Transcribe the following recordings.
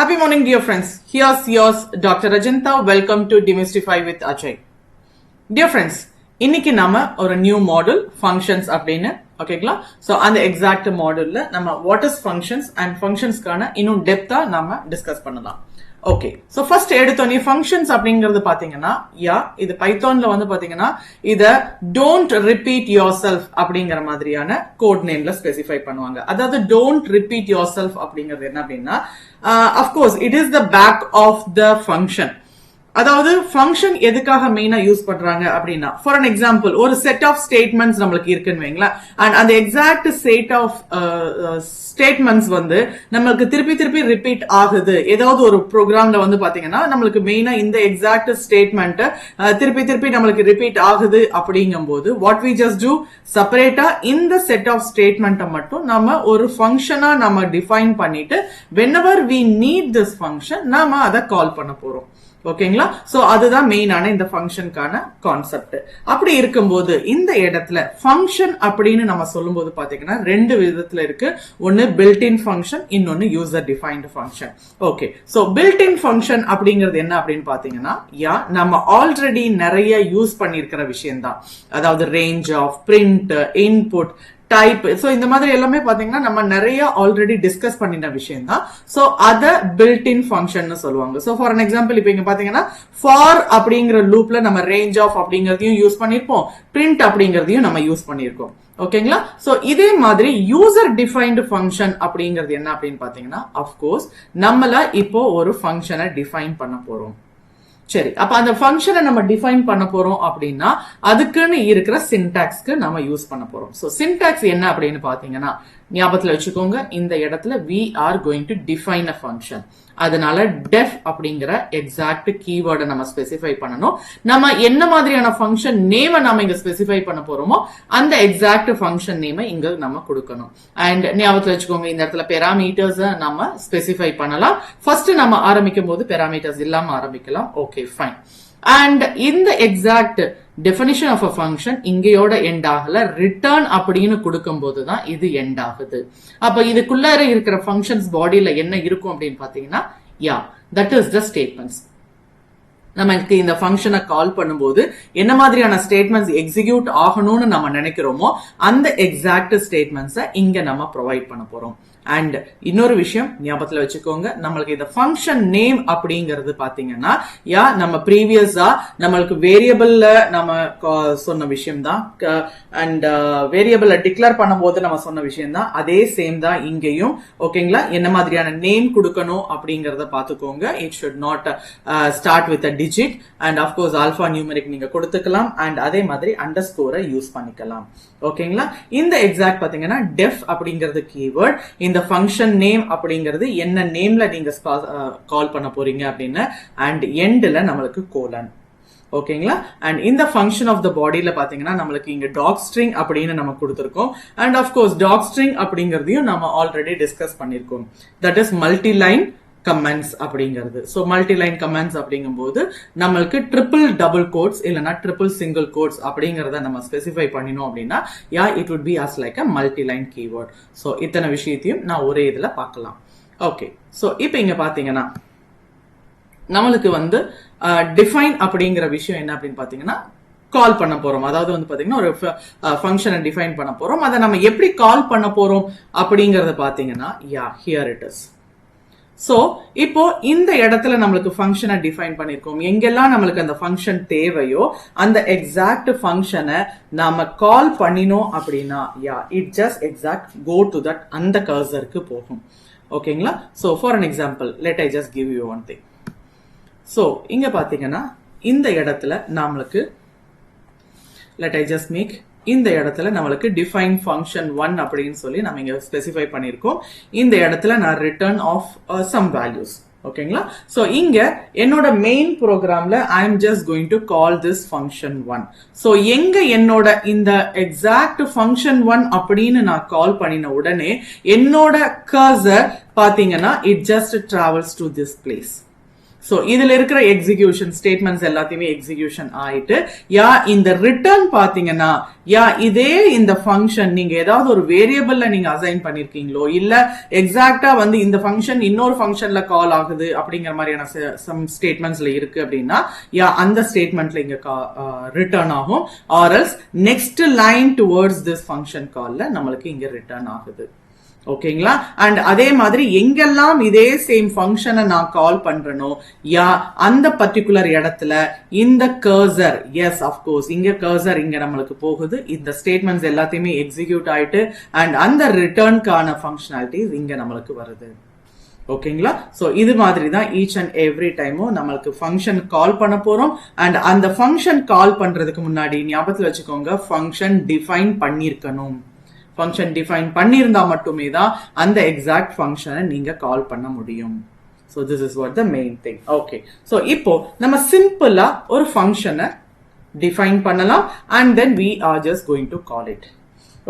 Happy morning, dear friends. Here's yours, Dr. Rajanta. Welcome to Demystify with Ajay. Dear friends, இன்னைக்கு நாம ஒரு new model functions அப்படின்னு ஓகேங்களா. So அந்த exact மாடல்ல நம்ம வாட் இஸ் ஃபங்க்ஷன்ஸ் அண்ட் ஃபங்க்ஷன்ஸ்க்கான இன்னும் டெப்தா நாம டிஸ்கஸ் பண்ணலாம். ஓகே, ஸோ ஃபர்ஸ்ட் எடுத்தோன்னே ஃபங்க்ஷன்ஸ் அப்படிங்கிறது பாத்தீங்கன்னா இது பைத்தான்ல வந்து பாத்தீங்கன்னா இத டோன்ட் ரிப்பீட் யோர் செல்ஃப் அப்படிங்கிற மாதிரியான கோட் நேம்ல ஸ்பெசிஃபை பண்ணுவாங்க. அதாவது டோன்ட் ரிப்பீட் யோர் செல்ஃப் அப்படிங்கிறது என்ன அப்படின்னா, of course it is the back of the function. அதாவது ஃபங்க்ஷன் எதுக்காக மெயினா யூஸ் பண்றாங்க அப்படின்னா, ஃபார் அன் எக்ஸாம்பிள் ஒரு செட் ஆஃப் ஸ்டேட்மெண்ட்ஸ் நம்மளுக்கு இருக்குன்னு வைங்களேன். அண்ட் அந்த எக்ஸாக்ட் செட் ஆஃப் ஸ்டேட்மெண்ட்ஸ் வந்து நம்மளுக்கு திருப்பி திருப்பி ரிப்பீட் ஆகுது. ஏதாவது ஒரு ப்ரோக்ராம்ல வந்து பாத்தீங்கன்னா நம்மளுக்கு மெயினா இந்த எக்ஸாக்ட் ஸ்டேட்மெண்ட் திருப்பி திருப்பி நம்மளுக்கு ரிப்பீட் ஆகுது அப்படிங்கும் போது வாட் வி ஜஸ்ட் டூ, செப்பரேட்டா இந்த செட் ஆஃப் ஸ்டேட்மெண்ட்டை மட்டும் நம்ம ஒரு ஃபங்க்ஷனா நம்ம டிஃபைன் பண்ணிட்டு whenever we need this function நாம அதை கால் பண்ண போறோம். ஓகேங்களா. சோ அதுதான் மெயினான இந்த ஃபங்க்ஷனுக்கான கான்செப்ட். அப்படி இருக்கும்போது இந்த இடத்துல ஃபங்க்ஷன் அப்படின்னு நம்ம சொல்லும் போது பாத்தீங்கன்னா ரெண்டு விதத்துல இருக்கு. ஒன்னு பில்ட் இன் ஃபங்க்ஷன், இன்னொன்னு user defined function. Okay, so built in function அப்படிங்கிறது என்ன அப்படின்னு பாத்தீங்கன்னா, நம்ம ஆல்ரெடி நிறைய யூஸ் பண்ணிருக்கிற விஷயம் தான். அதாவது range of, print, input, type. So இந்த மாதிரி எல்லாமே பாத்தீங்கன்னா நம்ம நிறைய ஆல்ரெடி டிஸ்கஸ் பண்ணின விஷயம் தான். சோ அத பில்ட் இன் ஃபங்க்ஷன் சொல்லுவாங்க. சோ ஃபார் அன் எக்ஸாம்பிள் இப்ப இங்க பாத்தீங்கன்னா ஃபார் அப்படிங்கிற லூப்ல நம்ம ரேஞ்ச் ஆஃப் அப்படிங்கறதையும் யூஸ் பண்ணிருப்போம், பிரிண்ட் அப்படிங்கறதையும் நம்ம யூஸ் பண்ணிருக்கோம். ஓகேங்களா. சோ இதே மாதிரி யூசர் டிஃபைன்டு ஃபங்க்ஷன் அப்படிங்கிறது என்ன அப்படின்னு பாத்தீங்கன்னா, அஃப்கோர்ஸ் நம்மள இப்போ ஒரு ஃபங்க்ஷனை டிஃபைன் பண்ண போறோம். சரி, அப்ப அந்த ஃபங்க்ஷனை நம்ம டிஃபைன் பண்ண போறோம் அப்படின்னா அதுக்குன்னு இருக்கிற சின்டாக்ஸ்க்கு நம்ம யூஸ் பண்ண போறோம். சோ சின்டாக்ஸ் என்ன அப்படின்னு பாத்தீங்கன்னா ஞாபகத்துல வச்சுக்கோங்க, இந்த இடத்துல we are going to define a function. அதனால def அப்படிங்கிற எக்ஸாக்ட் கீவேர்டை நம்ம ஸ்பெசிஃபை பண்ணணும். நம்ம என்ன மாதிரியான ஃபங்க்ஷன் நேமை நம்ம இங்க ஸ்பெசிஃபை பண்ண போறோமோ அந்த எக்ஸாக்ட் ஃபங்க்ஷன் நேமை இங்க நம்ம கொடுக்கணும். அண்ட் ஞாபகத்துல வச்சுக்கோங்க, இந்த இடத்துல பெராமீட்டர்ஸ் நம்ம ஸ்பெசிஃபை பண்ணலாம். ஃபர்ஸ்ட் நம்ம ஆரம்பிக்கும் போது பெராமீட்டர்ஸ் இல்லாம ஆரம்பிக்கலாம். Okay, fine. அண்ட் இந்த exact definition of a function இங்கேயோட எண்ட் ஆகல, ரிட்டர்ன் அப்படின்னு கொடுக்கும் போதுதான் இது எண்ட் ஆகுது. அப்ப இதுக்குள்ள இருக்கிற ஃபங்க்ஷன்ஸ் பாடியில என்ன இருக்கும் அப்படின்னு பாத்தீங்கன்னா, தட் இஸ் த ஸ்டேட்மெண்ட்ஸ். நமக்கு இந்த ஃபங்க்ஷனை கால் பண்ணும்போது என்ன மாதிரியான ஸ்டேட்மெண்ட்ஸ் எக்ஸிக்யூட் ஆகணும்னு நம்ம நினைக்கிறோமோ அந்த எக்ஸாக்ட் ஸ்டேட்மெண்ட்ஸை இங்க நம்ம ப்ரொவைட் பண்ண போறோம். அண்ட் இன்னொரு விஷயம் ஞாபகத்துல வச்சுக்கோங்க, நம்மளுக்கு இந்த ஃபங்க்ஷன் நேம் அப்படிங்கிறது பாத்தீங்கன்னா நம்ம ப்ரீவியஸா நம்மளுக்கு வேரியபிள்ல நம்ம சொன்ன விஷயம் தான். அண்ட் வேரியபிள டிக்ளேர் பண்ணும்போது நம்ம சொன்ன விஷயம் தான். அதே சேம் தான் இங்கேயும். ஓகேங்களா. என்ன மாதிரியான நேம் கொடுக்கணும் அப்படிங்கறத பாத்துக்கோங்க. It should not start with a digit and of course alpha numeric நீங்க கொடுத்துக்கலாம். அண்ட் அதே மாதிரி அண்டர்ஸ்கோரை யூஸ் பண்ணிக்கலாம். ஓகேங்களா. இந்த எக்ஸாக்ட் பாத்தீங்கன்னா டெஃப் அப்படிங்கிறது கீவேர்ட், இந்த ஃபங்க்ஷன் நேம் அப்படிங்கிறது என்ன நேம்ல நீங்க கால் பண்ண போறீங்க அப்படின்னு, அண்ட் எண்ட்ல நம்மளுக்கு கோலன். ஓகேங்களா. அண்ட் இந்த ஃபங்க்ஷன் ஆஃப் த பாடியில பாத்தீங்கன்னா நம்மளுக்கு இங்க டாக் ஸ்ட்ரிங் அப்படின்னு நம்ம கொடுத்திருக்கோம். அண்ட் ஆஃப்கோர்ஸ் டாக் ஸ்ட்ரிங் அப்படிங்கறதையும் நம்ம ஆல்ரெடி டிஸ்கஸ் பண்ணிருக்கோம். That is multi line comments அப்படிங்கிறது. சோ மல்டி லைன் கமெண்ட்ஸ் அப்படிங்கும் போது நம்மளுக்கு ட்ரிபிள் டபுள் கோட்ஸ் இல்லனா ட்ரிபிள் சிங்கிள் கோட்ஸ் அப்படிங்கறத நம்ம ஸ்பெசிஃபை பண்ணினோம் அப்படின்னா it would be as like a multi line keyword. So இத்தனை விஷயத்தையும் நான் ஒரே இதுல பார்க்கலாம். ஓகே, சோ இப்போ இங்க பாத்தீங்கன்னா நம்மளுக்கு வந்து டிஃபைன் அப்படிங்கிற விஷயம் என்ன அப்படின்னு பாத்தீங்கன்னா கால் பண்ண போறோம். அதாவது வந்து பாத்தீங்கன்னா ஒரு ஃபங்க்ஷனை டிஃபைன் பண்ண போறோம். அதை நம்ம எப்படி கால் பண்ண போறோம் அப்படிங்கறத பாத்தீங்கன்னா here it is. சோ இப்போ இந்த இடத்துல நம்மளுக்கு ஃபங்க்ஷனை டிஃபைன் பண்ணிருக்கோம். எங்கெல்லாம் நம்மளுக்கு அந்த ஃபங்க்ஷன் தேவையோ அந்த எக்ஸாக்ட் ஃபங்க்ஷனை நாம கால் பண்ணினோம் அப்படின்னா it just exact go to that அந்த கர்சருக்கு போகும். ஓகேங்களா. So for an example let I just give you one thing. So இங்க பாத்தீங்கன்னா இந்த இடத்துல நம்மளுக்கு லெட் ஐ ஜஸ்ட் மேக் இந்த இடத்துல நம்மளுக்கு டிஃபைன் ஃபங்க்ஷன் 1 அப்படின்னு சொல்லி நம்ம இங்க ஸ்பெசிஃபை பண்ணிருக்கோம். இந்த இடத்துல நான் ரிட்டர்ன் ஆஃப் சம் வேல்யூஸ். ஓகேங்களா. சோ இங்க என்னோட மெயின் ப்ரோக்ராம்ல I am just going to call this function 1. So எங்க என்னோட இந்த எக்ஸாக்ட் ஃபங்க்ஷன் 1 அப்படின்னு நான் கால் பண்ணின உடனே என்னோட கர்சர் பாத்தீங்கன்னா it just travels to this place. So இதுல இருக்கிற எக்ஸிகியூஷன் ஸ்டேட்மெண்ட்ஸ் எல்லாத்தையுமே எக்ஸிகியூஷன் ஆயிட்டு யா இந்த ரிட்டர்ன் பாத்தீங்கன்னா யா இதே இந்த ஃபங்க்ஷன் நீங்க ஏதாவது ஒரு வேரியபிள்ல நீங்க அசைன் பண்ணிருக்கீங்களோ இல்ல எக்ஸாக்டா வந்து இந்த ஃபங்க்ஷன் இன்னொரு ஃபங்க்ஷன்ல கால் ஆகுது அப்படிங்கிற மாதிரியான சம் ஸ்டேட்மெண்ட்ஸ்ல இருக்கு அப்படின்னா யா அந்த ஸ்டேட்மெண்ட்ல இங்க ரிட்டர்ன் ஆகும் or else next line towards this function கால்ல நம்மளுக்கு இங்க ரிட்டர்ன் ஆகுது. ஓகேங்களா? அண்ட் அதே மாதிரி எங்கெல்லாம் இதே சேம் ஃபங்க்ஷனை நான் கால் பண்றேனோ யா அந்த பர்டிகுலர் இடத்துல இந்த கர்சர் எஸ் அஃப்கோர்ஸ் இங்க கர்சர் இங்க நம்மளுக்கு போகுது. இந்த ஸ்டேட்மெண்ட்ஸ் எல்லாத்தையுமே எக்ஸிக்யூட் ஆயிட்டு அண்ட் அந்த ரிட்டர்னுக்கான ஃபங்க்ஷனாலிட்டிஸ் இங்க நம்மளுக்கு வருது. ஓகேங்களா? சோ இது மாதிரி தான் ஈச் அண்ட் எவ்ரி டைமும் நம்மளுக்கு ஃபங்க்ஷன் கால் பண்ண போறோம். அண்ட் அந்த ஃபங்க்ஷன் கால் பண்றதுக்கு முன்னாடி ஞாபகத்துல வச்சுக்கோங்க ஃபங்க்ஷன் டிஃபைன் பண்ணிருக்கணும். ஃபங்க்ஷன் டிஃபைன் பண்ணியிருந்தா மட்டுமே தான் அந்த எக்ஸாக்ட் ஃபங்க்ஷனை நீங்க கால் பண்ண முடியும். So this is what the main thing. Okay, so இப்போ நம்ம சிம்பிளா ஒரு ஃபங்க்ஷனை டிஃபைன் பண்ணலாம் and then we are just going to call it.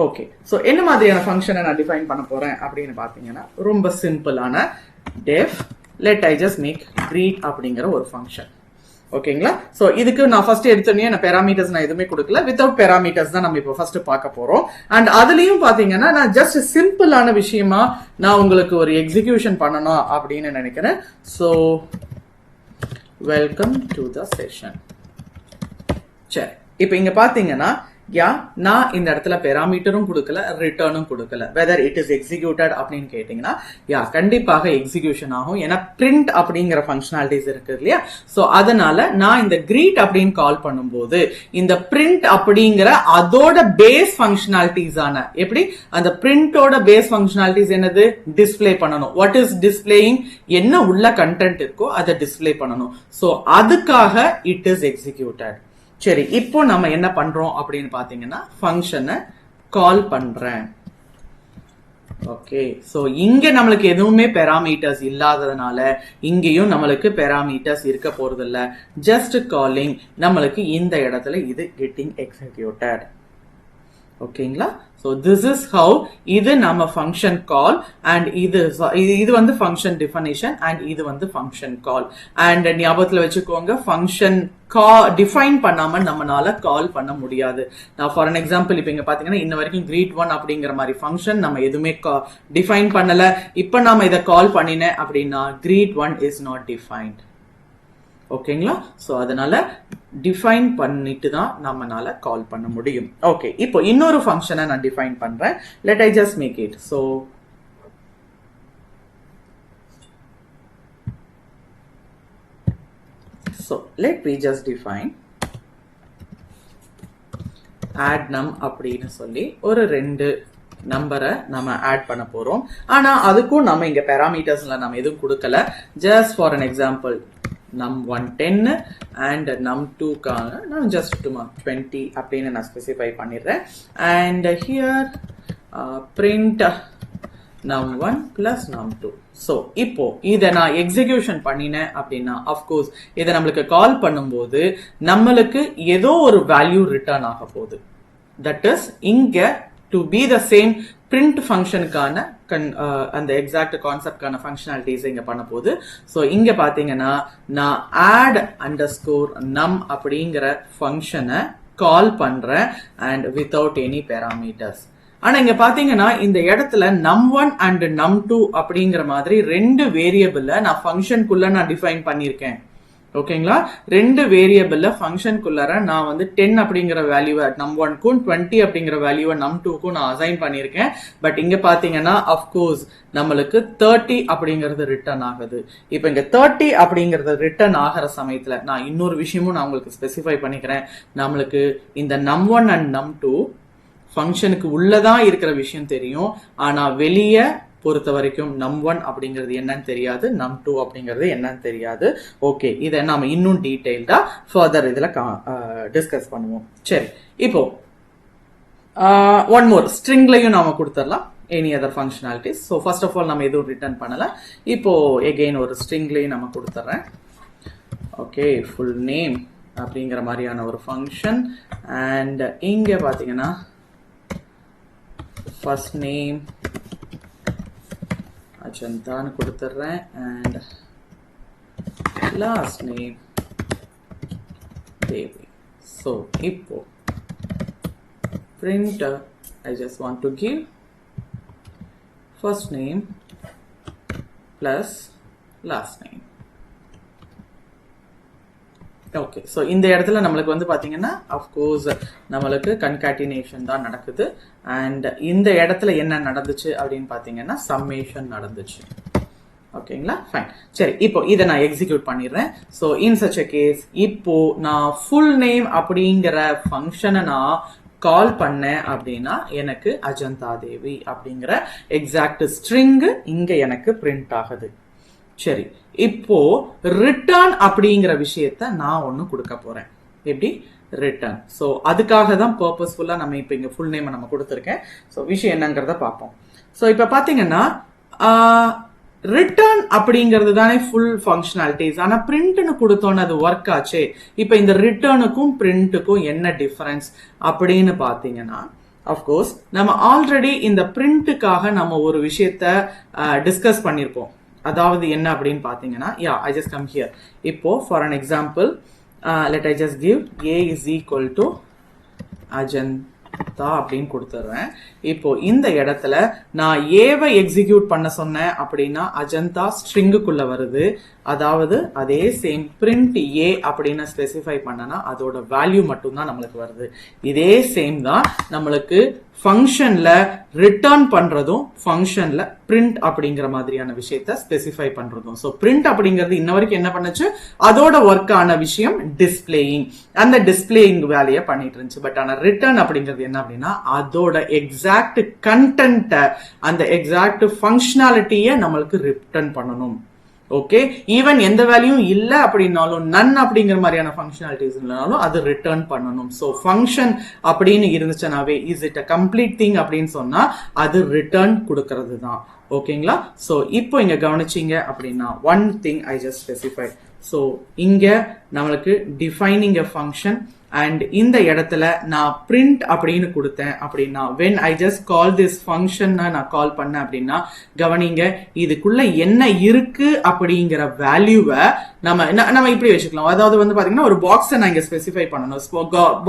Okay, so என்ன மாதிரியான ஃபங்க்ஷனை நான் டிஃபைன் பண்ண போறேன் அப்படின்னு பார்த்தீங்கன்னா ரொம்ப சிம்பிளான def let I just make greet அப்படிங்கிற ஒரு ஃபங்க்ஷன். ஓகேங்களா? சோ இதுக்கு நான் ஃபர்ஸ்ட் எடுத்தோன்னே நான் பேராமீட்டர்ஸ் நான் எதுவுமே கொடுக்கல, வித்வுட் பேராமீட்டர்ஸ் தான் நம்ம இப்போ ஃபர்ஸ்ட் பார்க்க போறோம். அண்ட் அதுலயும் பாத்தீங்கன்னா நான் ஜஸ்ட் சிம்பிளான விஷயமா நான் உங்களுக்கு ஒரு எக்ஸிகியூஷன் பண்ணணும் அப்படின்னு நினைக்கிறேன். So welcome to the session. சரி, இப்போ இங்க பாத்தீங்கன்னா யா நான் இந்த இடத்துல பெராமீட்டரும் கொடுக்கல ரிட்டர்னும் கொடுக்கல. வெதர் இட் இஸ் எக்ஸிக்யூட்டட் அப்படின்னு கேட்டீங்கன்னா யா கண்டிப்பாக எக்ஸிகியூஷன் ஆகும். ஏன்னா பிரிண்ட் அப்படிங்கிற ஃபங்க்ஷனாலிட்டிஸ் இருக்கு இல்லையா? சோ அதனால நான் இந்த greet அப்படின்னு கால் பண்ணும்போது இந்த பிரிண்ட் அப்படிங்கிற அதோட பேஸ் ஃபங்க்ஷனாலிட்டிஸ் ஆன எப்படி அந்த பிரிண்டோட பேஸ் ஃபங்க்ஷனாலிட்டிஸ் என்னது டிஸ்பிளே பண்ணணும். What is displaying? என்ன உள்ள கண்டென்ட் இருக்கோ அதை டிஸ்பிளே பண்ணணும். சோ அதுக்காக இட் இஸ் எக்ஸிக்யூட்டட். சரி, இப்போ நம்ம என்ன பண்றோம் அப்படின்னு பாத்தீங்கன்னா ஃபங்க்ஷனை கால் பண்றேன். ஓகே, சோ இங்க நம்மளுக்கு எதுவுமே பெராமீட்டர்ஸ் இல்லாததுனால இங்கேயும் நம்மளுக்கு பெராமீட்டர்ஸ் இருக்க போறது இல்ல. ஜஸ்ட் காலிங் நம்மளுக்கு இந்த இடத்துல இது கெட்டிங் எக்ஸிக்யூட்டட். ஓகேங்களா? So this is how இது நம்ம function call and இது வந்து function definition and இது வந்து function call. and ஞாபகத்துல வச்சுக்கோங்க function define பண்ணாம நம்மனால call பண்ண முடியாது. நான் for an example இப்போ இங்க பாத்தீங்கன்னா இன்ன வரைக்கும் greet1 அப்படிங்கிற மாதிரி function நம்ம எதுவுமே define பண்ணல. இப்போ நாம இதை call பண்ணினேன் அப்படின்னா greet1 is not defined. ஓகேங்களா? சோ அதனால டிஃபைன் பண்ணிட்டு தான் நம்மனால கால் பண்ண முடியும். ஓகே, இப்போ இன்னொரு ஃபங்க்ஷனை நான் டிஃபைன் பண்றேன். Let I just make it. So let me just define add num அப்படின்னு சொல்லி ஒரு ரெண்டு நம்பரை நம்ம ஆட் பண்ண போறோம். ஆனா அதுக்கும் நம்ம இங்க பாராமீட்டர்ஸ்ல நம்ம எதுவும் கொடுக்கல. Just for an example num1 10 and num2 நான் just 20 அப்படின்னு நான் ஸ்பெசிஃபை பண்ணிடுறேன். and here print num1 plus num2. so இப்போ இதை நான் எக்ஸிகியூஷன் பண்ணினேன் அப்படின்னா அஃப்கோர்ஸ் இதை நம்மளுக்கு கால் பண்ணும்போது நம்மளுக்கு ஏதோ ஒரு வேல்யூ ரிட்டர்ன் ஆக போகுது. தட் இஸ் இங்க to be the same print ஃபங்க்ஷனுக்கான அந்த எக்ஸாக்ட் கான்செப்ட்கான ஃபங்க்ஷனாலிட்டிஸ் இங்க பண்ண போகுது. ஸோ இங்க பாத்தீங்கன்னா நான் add underscore num அப்படிங்கிற ஃபங்க்ஷனை கால் பண்றேன் and without any parameters. ஆனா இங்க பாத்தீங்கன்னா இந்த இடத்துல num1 and num2 அப்படிங்கிற மாதிரி ரெண்டு வேரியபிள நான் ஃபங்க்ஷனுக்குள்ள நான் டிஃபைன் பண்ணிருக்கேன். ஓகேங்களா? ரெண்டு வேரியபிள்ல ஃபங்க்ஷனுக்குள்ளார நான் வந்து 10 அப்படிங்கிற வேல்யூவை num1க்கும் 20 அப்படிங்கிற வேல்யூவை num2க்கும் நான் அசைன் பண்ணிருக்கேன். பட் இங்க பாத்தீங்கன்னா அஃப்கோர்ஸ் நம்மளுக்கு 30 அப்படிங்கிறது ரிட்டர்ன் ஆகுது. இப்போ இங்க 30 அப்படிங்கிறது ரிட்டர்ன் ஆகிற சமயத்துல நான் இன்னொரு விஷயமும் நான் உங்களுக்கு ஸ்பெசிஃபை பண்ணிக்கிறேன். நம்மளுக்கு இந்த num1 and num2 ஃபங்க்ஷனுக்கு உள்ளதான் இருக்கிற விஷயம் தெரியும். ஆனா வெளியே பொறுத்த வரைக்கும் num1 அப்படிங்கிறது என்னன்னு தெரியாது, num2 அப்படிங்கிறது என்னன்னு தெரியாது. ஓகே, இதை நாம இன்னும் டீடைல்டா ஃபர்தர் இதுல டிஸ்கஸ் பண்ணுவோம். சரி, இப்போ ஒன் மோர் ஸ்ட்ரிங்லையும் நாம கொடுத்துடலாம் எனி அதர் ஃபங்க்ஷனாலிட்டிஸ். ஸோ ஃபர்ஸ்ட் ஆஃப் ஆல் நம்ம எதுவும் ரிட்டர்ன் பண்ணல. இப்போ எகெயின் ஒரு ஸ்ட்ரிங்லையும் நம்ம கொடுத்துட்றேன். ஓகே, ஃபுல் நேம் அப்படிங்கிற மாதிரியான ஒரு ஃபங்க்ஷன். அண்ட் இங்க பாத்தீங்கன்னா ஃபர்ஸ்ட் நேம் அஜந்தான்னு கொடுத்துட்றேன். And last name Devi. So இப்போ print I just want to give first name plus last name. Okay, so இந்த இடத்துல நம்மளுக்கு வந்து பார்த்தீங்கன்னா அஃப்கோர்ஸ் நம்மளுக்கு கன்காட்டினேஷன் தான் நடக்குது. அண்ட் இந்த இடத்துல என்ன நடந்துச்சு அப்படின்னு பார்த்தீங்கன்னா சம்மேஷன் நடந்துச்சு. ஓகேங்களா, ஃபைன். சரி, இப்போ இதை நான் எக்ஸிக்யூட் பண்ணிடுறேன். So in such a case இப்போ நான் ஃபுல் நேம் அப்படிங்கிற ஃபங்க்ஷனை நான் கால் பண்ணேன் அப்படின்னா எனக்கு அஜந்தா தேவி அப்படிங்கிற எக்ஸாக்ட் ஸ்ட்ரிங் இங்க எனக்கு பிரிண்ட் ஆகுது. சரி, இப்போ ரிட்டர்ன் அப்படிங்கிற விஷயத்த நான் ஒண்ணு கொடுக்க போறேன். எப்படி ரிட்டர்ன்? ஸோ அதுக்காக தான் பர்பஸ்ஃபுல்லா நம்ம இப்போ இங்க ஃபுல் நேம் நம்ம கொடுத்துருக்கேன். ஸோ விஷயம் என்னங்கிறத பார்ப்போம். ஸோ இப்போ பாத்தீங்கன்னா ரிட்டர்ன் அப்படிங்கிறது தானே ஃபுல் ஃபங்க்ஷனாலிட்டிஸ். ஆனா பிரிண்ட்னு கொடுத்தோன்னு அது ஒர்க் ஆச்சே. இப்போ இந்த ரிட்டர்னுக்கும் பிரிண்ட்டுக்கும் என்ன டிஃபரன்ஸ் அப்படின்னு பாத்தீங்கன்னா, அஃப்கோர்ஸ் நம்ம ஆல்ரெடி இந்த பிரிண்ட்டுக்காக நம்ம ஒரு விஷயத்த டிஸ்கஸ் பண்ணியிருப்போம். அதாவது என்ன அப்படின்னு பாத்தீங்கன்னா, I just come here. இப்போ for an example, let I just give a is equal to Ajanta அப்படின்னு கொடுத்துறேன். இப்போ இந்த இடத்துல நான் ஏவை எக்ஸிக்யூட் பண்ண சொன்னேன் அப்படின்னா அஜந்தா ஸ்ட்ரிங்குக்குள்ள வருது. அதாவது அதே சேம் பிரிண்ட் ஏ அப்படின்னு ஸ்பெசிஃபை பண்ணனா அதோட வேல்யூ மட்டும்தான் நம்மளுக்கு வருது. இதே சேம் தான் நம்மளுக்கு ஃபங்க்ஷன்ல ரிட்டர்ன் பண்றதும் ஃபங்க்ஷன்ல பிரிண்ட் அப்படிங்கிற மாதிரியான விஷயத்த ஸ்பெசிஃபை பண்றதும். ஸோ பிரிண்ட் அப்படிங்கிறது இன்ன வரைக்கும் என்ன பண்ணுச்சு, அதோட ஒர்க் ஆன விஷயம் டிஸ்பிளேயிங், அந்த டிஸ்பிளேயிங் வேலையை பண்ணிட்டு இருந்துச்சு. பட் ஆனா ரிட்டர்ன் அப்படிங்கிறது என்ன அப்படின்னா அதோட எக்ஸாக்ட் கண்டென்ட், அந்த எக்ஸாக்ட் ஃபங்க்ஷனாலிட்டியை நம்மளுக்கு ரிட்டர்ன் பண்ணணும். ஓகே, ஈவன் எந்த வேல்யூவும் இல்ல அப்படின்னாலும் நன் அப்படிங்கிற மாதிரியான ஃபங்க்ஷனாலிட்டிஸ் இல்லைனாலும் அது ரிட்டர்ன் பண்ணணும். ஸோ ஃபங்க்ஷன் அப்படின்னு இருந்துச்சுனாவே is it a complete thing அப்படின்னு சொன்னா அது ரிட்டர்ன் கொடுக்கறது தான். ஓகேங்களா, ஸோ இப்போ இங்க கவனிச்சீங்க அப்படின்னா one thing I just specify. So இங்க நம்மளுக்கு டிஃபைனிங் எ ஃபங்க்ஷன் அண்ட் இந்த இடத்துல நான் பிரிண்ட் அப்படின்னு கொடுத்தேன் அப்படின்னா when I just call this function நான் கால் பண்ணேன் அப்படின்னா கவனிங்க இதுக்குள்ள என்ன இருக்கு அப்படிங்கிற வேல்யூவை நம்ம இப்படி வச்சுக்கலாம். அதாவது வந்து பாத்தீங்கன்னா ஒரு பாக்ஸை நான் இங்க ஸ்பெசிஃபை பண்ணணும்,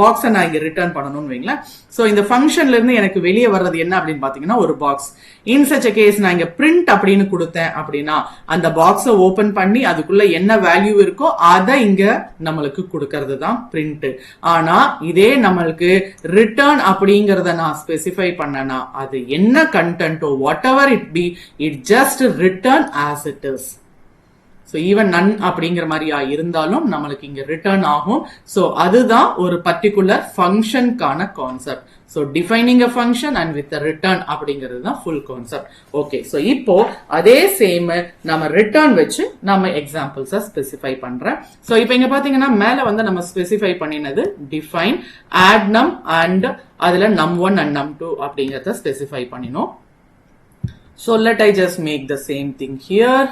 பாக்ஸை நான் இங்க ரிட்டர்ன் பண்ணணும்னு வைங்களேன். ஸோ இந்த ஃபங்க்ஷன்ல இருந்து எனக்கு வெளியே வர்றது என்ன அப்படின்னு பாத்தீங்கன்னா ஒரு box. In such a case நான் இங்க பிரிண்ட் அப்படின்னு கொடுத்தேன் அப்படின்னா அந்த பாக்ஸை ஓபன் பண்ணி அதுக்குள்ள என்ன வேல்யூ இருக்கோ அதை இங்க நம்மளுக்கு கொடுக்கறது தான் பிரிண்ட். ஆனா இதே நம்மளுக்கு ரிட்டர்ன் அப்படிங்கறத நான் ஸ்பெசிஃபை பண்ணனா அது என்ன கண்டென்ட்டோ whatever it be, it just return as it is. So even none அப்படிங்கிற மாதிரியா இருந்தாலும் நம்மளுக்கு இங்க ரிட்டர்ன் ஆகும். ஸோ அதுதான் ஒரு பர்டிகுலர் ஃபங்க்ஷனுக்கான concept. So defining a function and with return அப்படிங்கிறது தான் ஃபுல் கான்செப்ட். ஓகே, ஸோ இப்போ அதே சேம் நம்ம ரிட்டர்ன் வச்சு நம்ம எக்ஸாம்பிள்ஸை ஸ்பெசிஃபை பண்றேன். ஸோ இப்போ இங்க பாத்தீங்கன்னா மேல வந்து நம்ம ஸ்பெசிஃபை பண்ணினது டிஃபைன் ஆட் நம் அண்ட் அதுல num1 and num2 அப்படிங்கறத ஸ்பெசிஃபை பண்ணினோம். So let I just make the same thing here.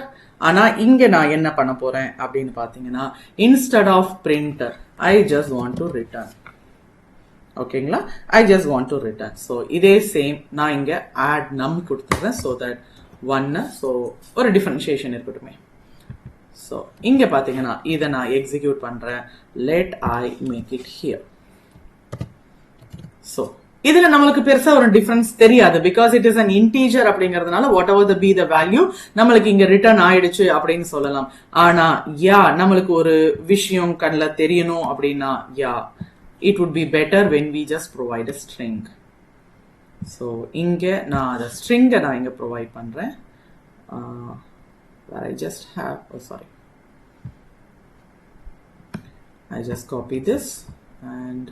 ஆனா இங்க நான் என்ன பண்ண போறேன் அப்படின்னு பாத்தீங்கன்னா instead of printer I just want to return. ஓகேங்களா, I just want to return. So இதே சேம் நான் இங்க ஆட் நம் கொடுத்துறேன். ஸோ தட் ஒன்னு, ஸோ ஒரு டிஃபரன்ஷியேஷன் இருக்கட்டுமே. ஸோ இங்க பாத்தீங்கன்னா இதை நான் எக்ஸிக்யூட் பண்றேன். Let I make it here. So இதுல நம்மளுக்கு பெருசா ஒரு டிஃபரன்ஸ் தெரியாது because it is an integer அப்படிங்கறதுனால whatever the be the value நம்மளுக்கு இங்க ரிட்டர்ன் ஆயிடுச்சு அப்படின்னு சொல்லலாம். ஆனா நம்மளுக்கு ஒரு விஷயம் கண்ணுல தெரியணும் அப்படின்னா it would be better when we just provide a string. So இங்க நான் the string நான் இங்க provide பண்றேன். Where I just have I just copy this and